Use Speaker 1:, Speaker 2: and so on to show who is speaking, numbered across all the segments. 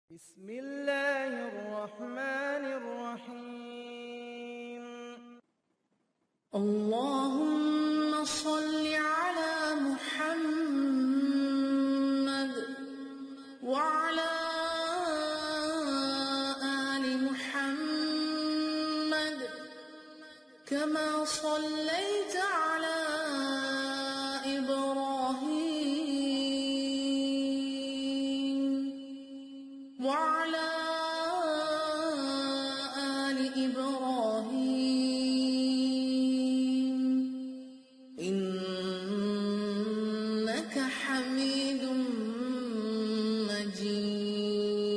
Speaker 1: بسم اللہ الرحمن الرحیم
Speaker 2: اللهم صل على محمد وعلى آل محمد كما صليت على إبراهيم وعلى آل إبراهيم إنك حميد مجيد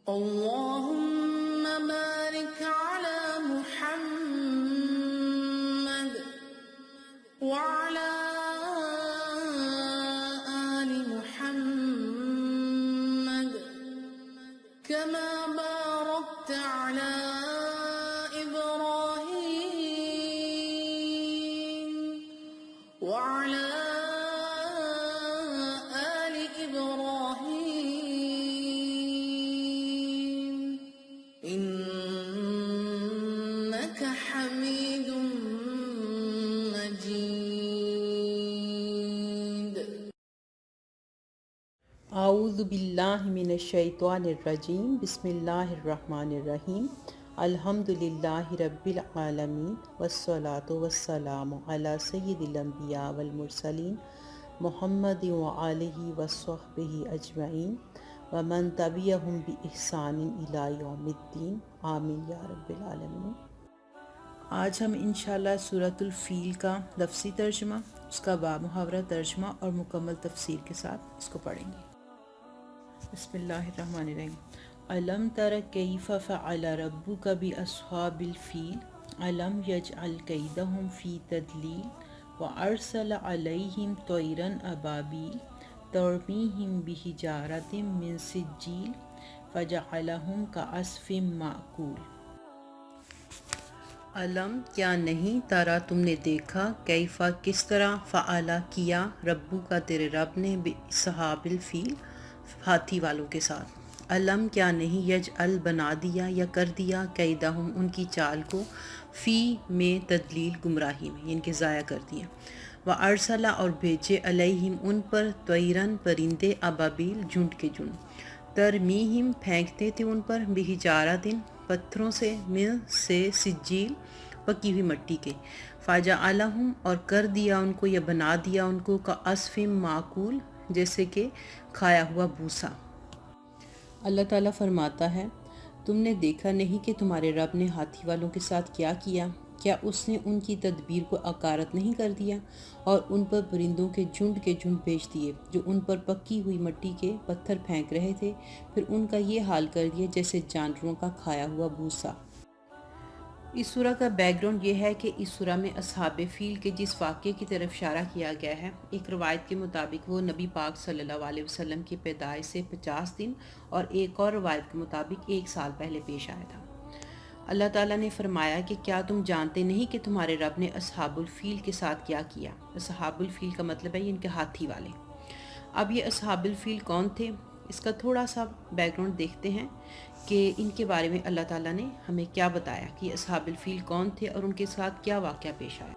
Speaker 2: اللهم بارك على محمد وعلى آل محمد كما باركت على إبراهيم وعلى آل إبراهيم إنك حميد مجيد
Speaker 3: اعوذ باللہ من الشیطان الرجیم بسم اللہ الرحمن الرحیم الحمد للہ رب العالمین والصلاة والسلام علی سید الانبیاء والمرسلین محمد وآلہ وصحبہ اجمعین ومن تبعہم بإحسان الی یوم الدین آمین یا رب العالمین۔ آج ہم انشاءاللہ سورۃ الفیل کا لفظی ترجمہ، اس کا بامحاورہ ترجمہ اور مکمل تفسیر کے ساتھ اس کو پڑھیں گے۔ بسم اللہ الرحمن الرحیم۔ علم تر کیف فعل ربک باصحاب الفیل علم یجعل کیدہم فی تدلیل وارسل علیہم طیرا ابابیل ترمیہم بحجارۃ من سجیل فجعلہم کعصف مأکول۔ علم کیا نہیں، تارا تم نے دیکھا، کیفا کس طرح، فعلا کیا، ربو کا تیرے رب نے باصحاب الفیل ہاتھی والوں کے ساتھ، علم کیا نہیں، یجعل بنا دیا یا کر دیا، کیدہم ان کی چال کو، فی میں تدلیل گمراہی میں یعنی کہ ضائع کر دیا، وارسلا اور بھیجے علیہم ان پر طیرن پرندے ابابیل جھنڈ کے جھنڈ، ترمیہم پھینکتے تھے ان پر بحجارۃ پتھروں سے، من سے سجیل پکی ہوئی مٹی کے، فجعلہم اور کر دیا ان کو یا بنا دیا ان کو کعصف مأکول جیسے کہ کھایا ہوا بھوسا۔ اللہ تعالیٰ فرماتا ہے تم نے دیکھا نہیں کہ تمہارے رب نے ہاتھی والوں کے ساتھ کیا کیا؟ کیا اس نے ان کی تدبیر کو اکارت نہیں کر دیا اور ان پر پرندوں کے جھنڈ بھیج دیے جو ان پر پکی ہوئی مٹی کے پتھر پھینک رہے تھے، پھر ان کا یہ حال کر دیا جیسے جانوروں کا کھایا ہوا بھوسا۔ اس سورہ کا بیک گراؤنڈ یہ ہے کہ اس سورہ میں اصحاب فیل کے جس واقعے کی طرف اشارہ کیا گیا ہے، ایک روایت کے مطابق وہ نبی پاک صلی اللہ علیہ وسلم کی پیدائش سے 50 دن اور ایک اور روایت کے مطابق 1 سال پہلے پیش آیا تھا۔ اللہ تعالیٰ نے فرمایا کہ کیا تم جانتے نہیں کہ تمہارے رب نے اصحاب الفیل کے ساتھ کیا کیا؟ اصحاب الفیل کا مطلب ہے ان کے ہاتھی والے۔ اب یہ اصحاب الفیل کون تھے؟ اس کا تھوڑا سا بیک گراؤنڈ دیکھتے ہیں کہ ان کے بارے میں اللہ تعالیٰ نے ہمیں کیا بتایا کہ اصحاب الفیل کون تھے اور ان کے ساتھ کیا واقعہ پیش آیا۔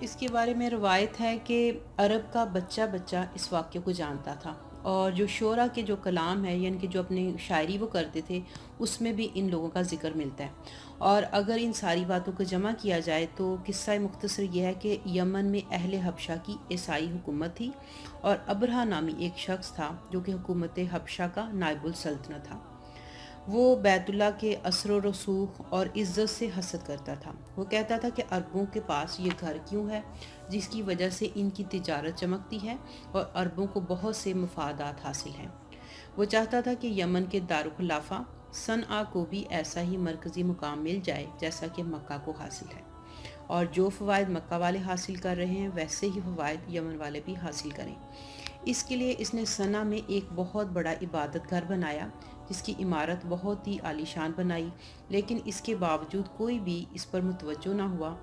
Speaker 3: اس کے بارے میں روایت ہے کہ عرب کا بچہ اس واقعے کو جانتا تھا، اور جو شعراء کے جو کلام ہے یعنی کہ جو اپنی شاعری وہ کرتے تھے اس میں بھی ان لوگوں کا ذکر ملتا ہے۔ اور اگر ان ساری باتوں کو جمع کیا جائے تو قصہ مختصر یہ ہے کہ یمن میں اہل حبشہ کی عیسائی حکومت تھی، اور ابرہہ نامی ایک شخص تھا جو کہ حکومت حبشہ کا نائب السلطنت تھا۔ وہ بیت اللہ کے اثر و رسوخ اور عزت سے حسد کرتا تھا۔ وہ کہتا تھا کہ عربوں کے پاس یہ گھر کیوں ہے جس کی وجہ سے ان کی تجارت چمکتی ہے اور عربوں کو بہت سے مفادات حاصل ہیں۔ وہ چاہتا تھا کہ یمن کے دارالخلافہ صنعا کو بھی ایسا ہی مرکزی مقام مل جائے جیسا کہ مکہ کو حاصل ہے، اور جو فوائد مکہ والے حاصل کر رہے ہیں ویسے ہی فوائد یمن والے بھی حاصل کریں۔ اس کے لیے اس نے صنعا میں ایک بہت بڑا عبادت گھر بنایا جس کی عمارت بہت ہی عالیشان بنائی، لیکن اس کے باوجود کوئی بھی اس پر متوجہ نہ ہوا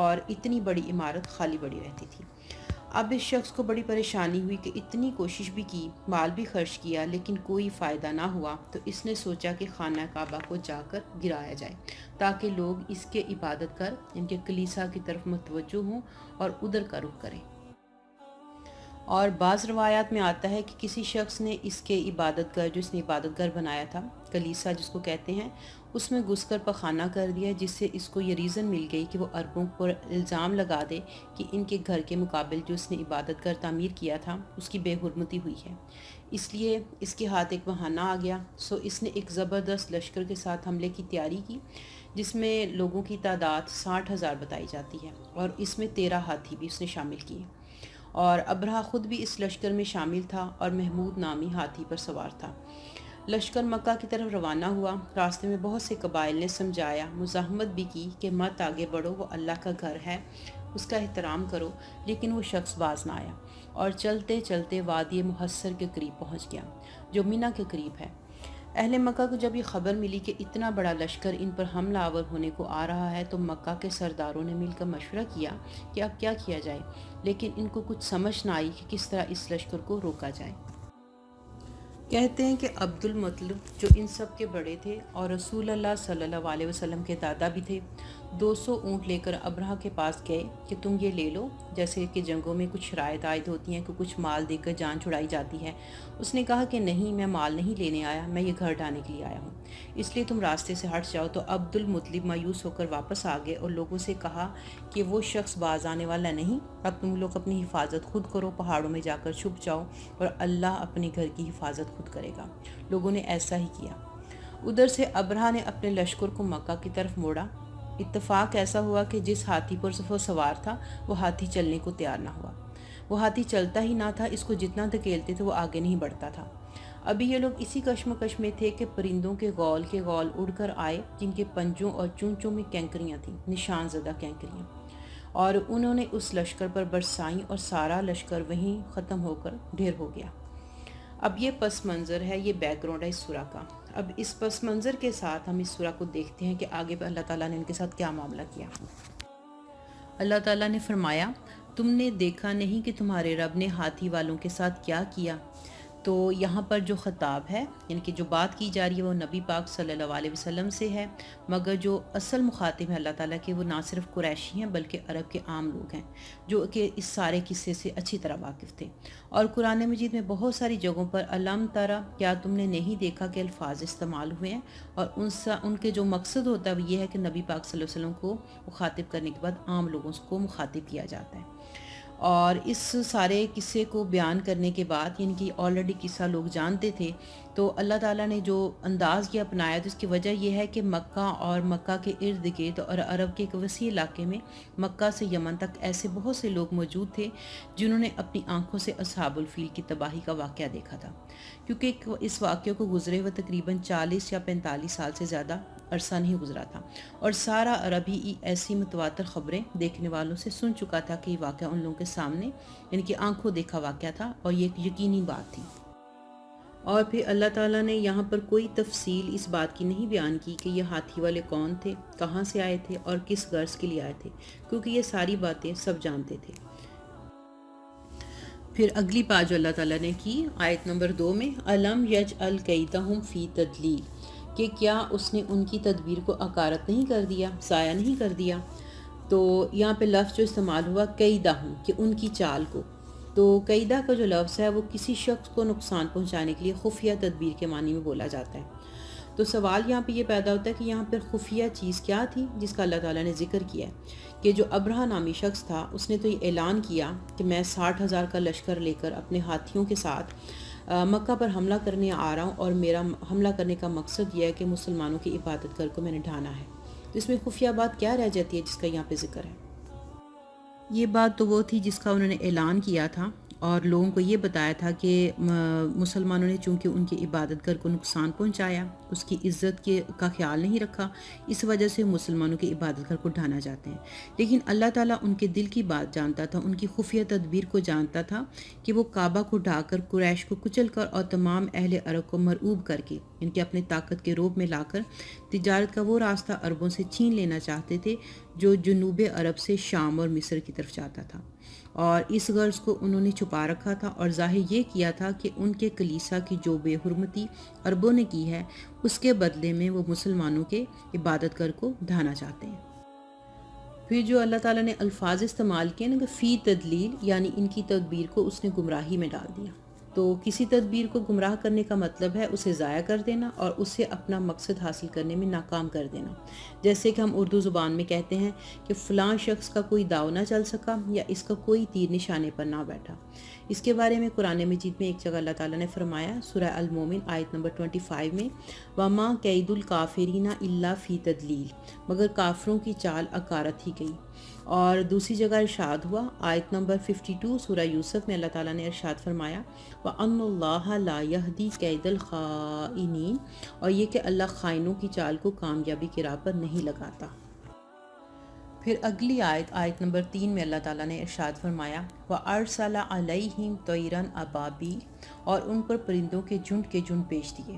Speaker 3: اور اتنی بڑی عمارت خالی پڑی رہتی تھی۔ اب اس شخص کو بڑی پریشانی ہوئی کہ اتنی کوشش بھی کی، مال بھی خرچ کیا، لیکن کوئی فائدہ نہ ہوا، تو اس نے سوچا کہ خانہ کعبہ کو جا کر گرایا جائے تاکہ لوگ اس کے عبادت گھر ان کے کلیسا کی طرف متوجہ ہوں اور ادھر کا رخ کریں۔ اور بعض روایات میں آتا ہے کہ کسی شخص نے اس کے عبادت گھر، جو اس نے عبادت گھر بنایا تھا، کلیسا جس کو کہتے ہیں، اس میں گھس کر پخانہ کر دیا، جس سے اس کو یہ ریزن مل گئی کہ وہ عربوں پر الزام لگا دے کہ ان کے گھر کے مقابل جو اس نے عبادت گھر تعمیر کیا تھا اس کی بے حرمتی ہوئی ہے۔ اس لیے اس کے ہاتھ ایک بہانہ آ گیا، سو اس نے ایک زبردست لشکر کے ساتھ حملے کی تیاری کی، جس میں لوگوں کی تعداد 60,000 بتائی جاتی ہے، اور اس میں 13 ہاتھی بھی اس نے شامل کیے۔ اور ابرہہ خود بھی اس لشکر میں شامل تھا اور محمود نامی ہاتھی پر سوار تھا۔ لشکر مکہ کی طرف روانہ ہوا۔ راستے میں بہت سے قبائل نے سمجھایا، مزاحمت بھی کی کہ مت آگے بڑھو، وہ اللہ کا گھر ہے، اس کا احترام کرو، لیکن وہ شخص باز نہ آیا اور چلتے چلتے وادی محصر کے قریب پہنچ گیا، جو منی کے قریب ہے۔ اہل مکہ کو جب یہ خبر ملی کہ اتنا بڑا لشکر ان پر حملہ آور ہونے کو آ رہا ہے، تو مکہ کے سرداروں نے مل کر مشورہ کیا کہ اب کیا کیا جائے، لیکن ان کو کچھ سمجھ نہ آئی کہ کس طرح اس لشکر کو روکا جائے۔ کہتے ہیں کہ عبد المطلب جو ان سب کے بڑے تھے اور رسول اللہ صلی اللہ علیہ وسلم کے دادا بھی تھے، 200 اونٹ لے کر ابرہہ کے پاس گئے کہ تم یہ لے لو، جیسے کہ جنگوں میں کچھ شرائط عائد ہوتی ہیں کہ کچھ مال دے کر جان چھڑائی جاتی ہے۔ اس نے کہا کہ نہیں، میں مال نہیں لینے آیا، میں یہ گھر ڈھانے کے لیے آیا ہوں، اس لیے تم راستے سے ہٹ جاؤ۔ تو عبد المطلب مایوس ہو کر واپس آ گئے اور لوگوں سے کہا کہ وہ شخص باز آنے والا نہیں، اب تم لوگ اپنی حفاظت خود کرو، پہاڑوں میں جا کر چھپ جاؤ اور اللہ اپنے گھر کی حفاظت خود کرے گا۔ لوگوں نے ایسا ہی کیا۔ ادھر سے ابرہہ نے اپنے لشکر کو مکہ کی طرف موڑا۔ اتفاق ایسا ہوا کہ جس ہاتھی پر وہ سوار تھا وہ ہاتھی چلنے کو تیار نہ ہوا۔ وہ ہاتھی چلتا ہی نہ تھا، اس کو جتنا دھکیلتے تھے وہ آگے نہیں بڑھتا تھا۔ ابھی یہ لوگ اسی کشمکش میں تھے کہ پرندوں کے غول اڑ کر آئے، جن کے پنجوں اور چونچوں میں کینکریاں تھیں، نشان زدہ کینکریاں، اور انہوں نے اس لشکر پر برسائیں اور سارا لشکر وہیں ختم ہو کر ڈھیر ہو گیا۔ اب یہ پس منظر ہے، یہ بیک گراؤنڈ ہے اس سورہ کا۔ اب اس پس منظر کے ساتھ ہم اس سورہ کو دیکھتے ہیں کہ آگے اللہ تعالیٰ نے ان کے ساتھ کیا معاملہ کیا۔ اللہ تعالیٰ نے فرمایا، تم نے دیکھا نہیں کہ تمہارے رب نے ہاتھی والوں کے ساتھ کیا کیا؟ تو یہاں پر جو خطاب ہے، یعنی کہ جو بات کی جا رہی ہے وہ نبی پاک صلی اللہ علیہ وسلم سے ہے، مگر جو اصل مخاطب ہے اللہ تعالیٰ کے، وہ نہ صرف قریشی ہیں بلکہ عرب کے عام لوگ ہیں، جو کہ اس سارے قصے سے اچھی طرح واقف تھے۔ اور قرآن مجید میں بہت ساری جگہوں پر علم ترا، کیا تم نے نہیں دیکھا، کہ الفاظ استعمال ہوئے ہیں، اور ان کے جو مقصد ہوتا ہے وہ یہ ہے کہ نبی پاک صلی اللہ علیہ وسلم کو مخاطب کرنے کے بعد عام لوگوں کو مخاطب کیا جاتا ہے۔ اور اس سارے قصے کو بیان کرنے کے بعد، یعنی کہ آلریڈی قصہ لوگ جانتے تھے، تو اللہ تعالیٰ نے جو انداز یہ اپنایا، تو اس کی وجہ یہ ہے کہ مکہ اور مکہ کے ارد گرد اور عرب کے ایک وسیع علاقے میں مکہ سے یمن تک ایسے بہت سے لوگ موجود تھے جنہوں نے اپنی آنکھوں سے اصحاب الفیل کی تباہی کا واقعہ دیکھا تھا، کیونکہ اس واقعے کو گزرے ہوئے تقریباً 40 یا 45 سال سے زیادہ عرصہ نہیں گزرا تھا، اور سارا عرب ہی ایسی متواتر خبریں دیکھنے والوں سے سن چکا تھا کہ یہ واقعہ ان لوگوں کے سامنے، یعنی کہ آنکھوں دیکھا واقعہ تھا، اور یہ ایک یقینی بات تھی۔ اور پھر اللہ تعالیٰ نے یہاں پر کوئی تفصیل اس بات کی نہیں بیان کی کہ یہ ہاتھی والے کون تھے، کہاں سے آئے تھے اور کس غرض کے لیے آئے تھے، کیونکہ یہ ساری باتیں سب جانتے تھے۔ پھر اگلی بات جو اللہ تعالیٰ نے کی آیت نمبر 2 میں، الم یجعل کیدہم فی تدلیل، کہ کیا اس نے ان کی تدبیر کو اکارت نہیں کر دیا، ضائع نہیں کر دیا۔ تو یہاں پہ لفظ جو استعمال ہوا کیدہم، کہ ان کی چال کو، تو قیدہ کا جو لفظ ہے وہ کسی شخص کو نقصان پہنچانے کے لیے خفیہ تدبیر کے معنی میں بولا جاتا ہے۔ تو سوال یہاں پہ یہ پیدا ہوتا ہے کہ یہاں پر خفیہ چیز کیا تھی جس کا اللہ تعالیٰ نے ذکر کیا ہے، کہ جو ابرہہ نامی شخص تھا اس نے تو یہ اعلان کیا کہ میں 60,000 کا لشکر لے کر اپنے ہاتھیوں کے ساتھ مکہ پر حملہ کرنے آ رہا ہوں، اور میرا حملہ کرنے کا مقصد یہ ہے کہ مسلمانوں کی عبادت گھر کو میں نے ڈھانا ہے۔ تو اس میں خفیہ بات کیا رہ جاتی ہے جس کا یہاں پہ ذکر ہے؟ یہ بات تو وہ تھی جس کا انہوں نے اعلان کیا تھا اور لوگوں کو یہ بتایا تھا کہ مسلمانوں نے چونکہ ان کی عبادت گھر کو نقصان پہنچایا، اس کی عزت کا خیال نہیں رکھا، اس وجہ سے مسلمانوں کی عبادت گھر کو ڈھانا چاہتے ہیں۔ لیکن اللہ تعالیٰ ان کے دل کی بات جانتا تھا، ان کی خفیہ تدبیر کو جانتا تھا کہ وہ کعبہ کو ڈھا کر قریش کو کچل کر اور تمام اہل عرب کو مرعوب کر کے، ان کے اپنے طاقت کے روب میں لا کر تجارت کا وہ راستہ عربوں سے چھین لینا چاہتے تھے جو جنوب عرب سے شام اور مصر کی طرف جاتا تھا۔ اور اس غرض کو انہوں نے چھپا رکھا تھا اور ظاہر یہ کیا تھا کہ ان کے کلیسا کی جو بے حرمتی عربوں نے کی ہے اس کے بدلے میں وہ مسلمانوں کے عبادت گر کو ڈھانا چاہتے ہیں۔ پھر جو اللہ تعالیٰ نے الفاظ استعمال کیے نا کہ فی تدلیل، یعنی ان کی تدبیر کو اس نے گمراہی میں ڈال دیا۔ تو کسی تدبیر کو گمراہ کرنے کا مطلب ہے اسے ضائع کر دینا اور اسے اپنا مقصد حاصل کرنے میں ناکام کر دینا۔ جیسے کہ ہم اردو زبان میں کہتے ہیں کہ فلاں شخص کا کوئی داؤ نہ چل سکا یا اس کا کوئی تیر نشانے پر نہ بیٹھا۔ اس کے بارے میں قرآن مجید میں ایک جگہ اللہ تعالیٰ نے فرمایا سورہ المومن آیت نمبر 25 میں، وَمَا كَيْدُ الْكَافِرِينَ إِلَّا فِي تَدْلِيلٍ، مگر کافروں کی چال اکارت ہی گئی۔ اور دوسری جگہ ارشاد ہوا آیت نمبر 52 سورہ یوسف میں اللہ تعالیٰ نے ارشاد فرمایا وَأَنَّ اللَّهَ لَا يَهْدِي كَيْدَ الْخَائِنِينَ، اور یہ کہ اللہ خائنوں کی چال کو کامیابی کی راہ پر نہیں لگاتا۔ پھر اگلی آیت نمبر 3 میں اللہ تعالیٰ نے ارشاد فرمایا وَأَرْسَلَ عَلَيْهِمْ طَيْرًا أَبَابِيلَ، اور ان پر پرندوں کے جھنڈ بھیج دیے۔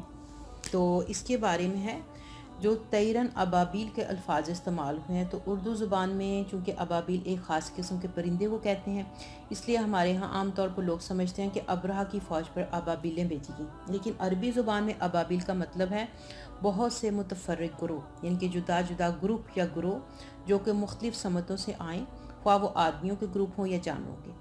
Speaker 3: تو اس کے بارے میں ہے جو طیرن ابابیل کے الفاظ استعمال ہوئے ہیں، تو اردو زبان میں چونکہ ابابیل ایک خاص قسم کے پرندے کو کہتے ہیں، اس لیے ہمارے ہاں عام طور پر لوگ سمجھتے ہیں کہ ابرہہ کی فوج پر ابابیلیں بھیجی گئیں، لیکن عربی زبان میں ابابیل کا مطلب ہے بہت سے متفرق گروہ، یعنی کہ جدا جدا گروپ یا گروہ جو کہ مختلف سمتوں سے آئیں، خواہ وہ آدمیوں کے گروپ ہوں یا جانوروں کے۔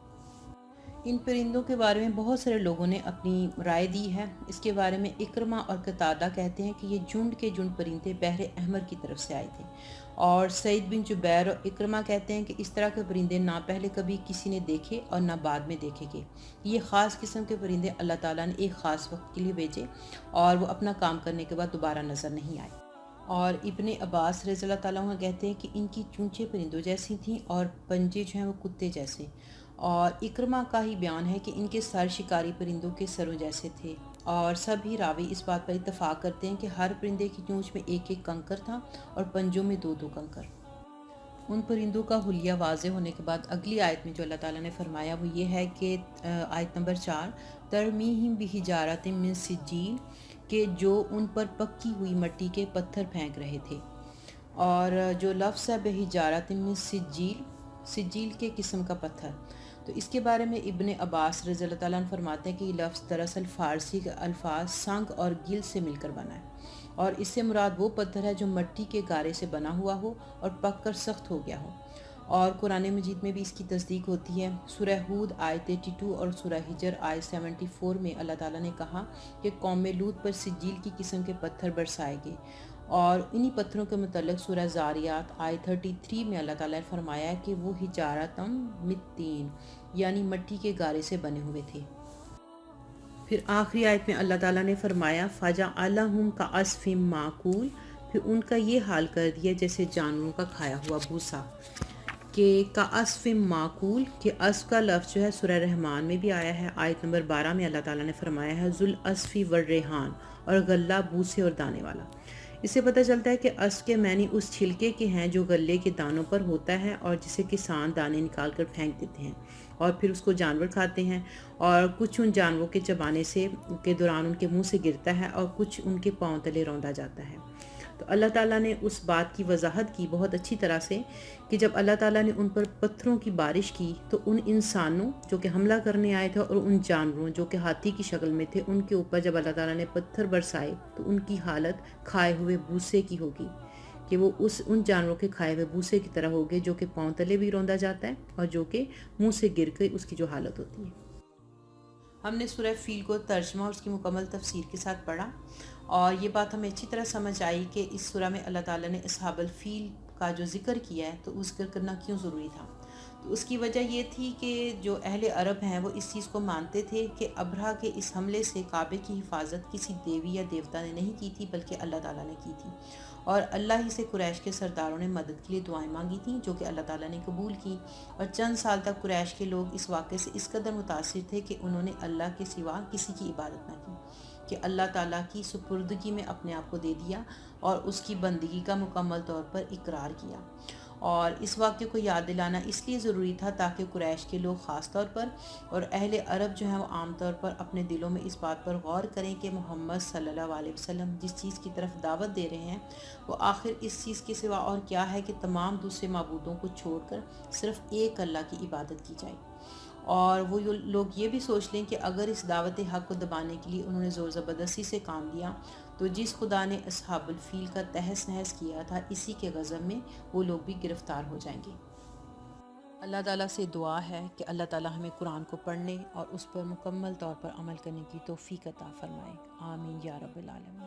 Speaker 3: ان پرندوں کے بارے میں بہت سارے لوگوں نے اپنی رائے دی ہے۔ اس کے بارے میں اکرمہ اور قتادہ کہتے ہیں کہ یہ جھنڈ پرندے بحر احمر کی طرف سے آئے تھے، اور سعید بن جبیر اور اکرمہ کہتے ہیں کہ اس طرح کے پرندے نہ پہلے کبھی کسی نے دیکھے اور نہ بعد میں دیکھے گئے۔ یہ خاص قسم کے پرندے اللہ تعالیٰ نے ایک خاص وقت کے لیے بھیجے اور وہ اپنا کام کرنے کے بعد دوبارہ نظر نہیں آئے۔ اور ابن عباس رضی اللہ تعالیٰ عنہ کہتے ہیں کہ ان کی چونچیں پرندوں جیسی تھیں اور پنجے جو ہیں وہ کتے جیسے، اور اکرمہ کا ہی بیان ہے کہ ان کے سر شکاری پرندوں کے سروں جیسے تھے، اور سبھی راوی اس بات پر اتفاق کرتے ہیں کہ ہر پرندے کی چونچ میں ایک ایک کنکر تھا اور پنجوں میں دو دو کنکر۔ ان پرندوں کا حلیہ واضح ہونے کے بعد اگلی آیت میں جو اللہ تعالیٰ نے فرمایا وہ یہ ہے کہ آیت نمبر 4 ترمیہم بحجارۃ من سجیل، کہ جو ان پر پکی ہوئی مٹی کے پتھر پھینک رہے تھے۔ اور جو لفظ ہے بحجارۃ من سجیل کے قسم کا پتھر، تو اس کے بارے میں ابن عباس رضی اللہ تعالیٰ عنہ فرماتے ہیں کہ یہ لفظ دراصل فارسی کے الفاظ سنگ اور گل سے مل کر بنا ہے، اور اس سے مراد وہ پتھر ہے جو مٹی کے گارے سے بنا ہوا ہو اور پک کر سخت ہو گیا ہو۔ اور قرآن مجید میں بھی اس کی تصدیق ہوتی ہے۔ سورہ ہود آیت 82 اور سورہ ہجر آیت 74 میں اللہ تعالیٰ نے کہا کہ قوم لوط پر سجیل کی قسم کے پتھر برسائے گئے، اور انہی پتھروں کے متعلق سورہ زاریات آیت 33 میں اللہ تعالیٰ نے فرمایا کہ وہ حجارۃ من طین، یعنی مٹی کے گارے سے بنے ہوئے تھے۔ پھر آخری آیت میں اللہ تعالیٰ نے فرمایا فَجَعَلَهُمْ كَعَصْفٍ مَّأْکُولٍ، پھر ان کا یہ حال کر دیا جیسے جانوروں کا کھایا ہوا بھوسا، کہ کَعَصْفٍ مَّأْکُول، کہ عصف کا لفظ جو ہے سورہ رحمان میں بھی آیا ہے، آیت نمبر 12 میں اللہ تعالیٰ نے فرمایا ہے ذُو الْعَصْفِ وَالرَّیحان، اور غلہ بھوسے اور دانے والا۔ اس سے پتہ چلتا ہے کہ عصف کے معنی اس چھلکے کے ہیں جو غلے کے دانوں پر ہوتا ہے اور جسے کسان دانے نکال کر پھینک دیتے ہیں، اور پھر اس کو جانور کھاتے ہیں، اور کچھ ان جانوروں کے چبانے سے کے دوران ان کے منہ سے گرتا ہے اور کچھ ان کے پاؤں تلے روندا جاتا ہے۔ تو اللہ تعالیٰ نے اس بات کی وضاحت کی بہت اچھی طرح سے کہ جب اللہ تعالیٰ نے ان پر پتھروں کی بارش کی تو ان انسانوں جو کہ حملہ کرنے آئے تھے اور ان جانوروں جو کہ ہاتھی کی شکل میں تھے ان کے اوپر جب اللہ تعالیٰ نے پتھر برسائے تو ان کی حالت کھائے ہوئے بھوسے کی ہوگی، کہ وہ ان جانوروں کے کھائے ہوئے بھوسے کی طرح ہوگے جو کہ پاؤں تلے بھی روندا جاتا ہے اور جو کہ منہ سے گر کے اس کی جو حالت ہوتی ہے۔ ہم نے سورہ فیل کو ترجمہ اور اس کی مکمل تفسیر کے ساتھ پڑھا، اور یہ بات ہمیں اچھی طرح سمجھ آئی کہ اس سورہ میں اللہ تعالیٰ نے اصحاب الفیل کا جو ذکر کیا ہے تو وہ ذکر کرنا کیوں ضروری تھا۔ تو اس کی وجہ یہ تھی کہ جو اہل عرب ہیں وہ اس چیز کو مانتے تھے کہ ابرہہ کے اس حملے سے کعبے کی حفاظت کسی دیوی یا دیوتا نے نہیں کی تھی بلکہ اللہ تعالیٰ نے کی تھی، اور اللہ ہی سے قریش کے سرداروں نے مدد کے لیے دعائیں مانگی تھیں جو کہ اللہ تعالیٰ نے قبول کی، اور چند سال تک قریش کے لوگ اس واقعے سے اس قدر متاثر تھے کہ انہوں نے اللہ کے سوا کسی کی عبادت نہ کی، کہ اللہ تعالیٰ کی سپردگی میں اپنے آپ کو دے دیا اور اس کی بندگی کا مکمل طور پر اقرار کیا۔ اور اس واقعے کو یاد دلانا اس لیے ضروری تھا تاکہ قریش کے لوگ خاص طور پر اور اہل عرب جو ہیں وہ عام طور پر اپنے دلوں میں اس بات پر غور کریں کہ محمد صلی اللہ علیہ وسلم جس چیز کی طرف دعوت دے رہے ہیں وہ آخر اس چیز کے سوا اور کیا ہے کہ تمام دوسرے معبودوں کو چھوڑ کر صرف ایک اللہ کی عبادت کی جائے۔ اور وہ لوگ یہ بھی سوچ لیں کہ اگر اس دعوت حق کو دبانے کے لیے انہوں نے زور زبردستی سے کام لیا تو جس خدا نے اصحاب الفیل کا تہس نہس کیا تھا اسی کے غضب میں وہ لوگ بھی گرفتار ہو جائیں گے۔ اللہ تعالیٰ سے دعا ہے کہ اللہ تعالیٰ ہمیں قرآن کو پڑھنے اور اس پر مکمل طور پر عمل کرنے کی توفیق عطا فرمائے۔ آمین یا رب العالمین۔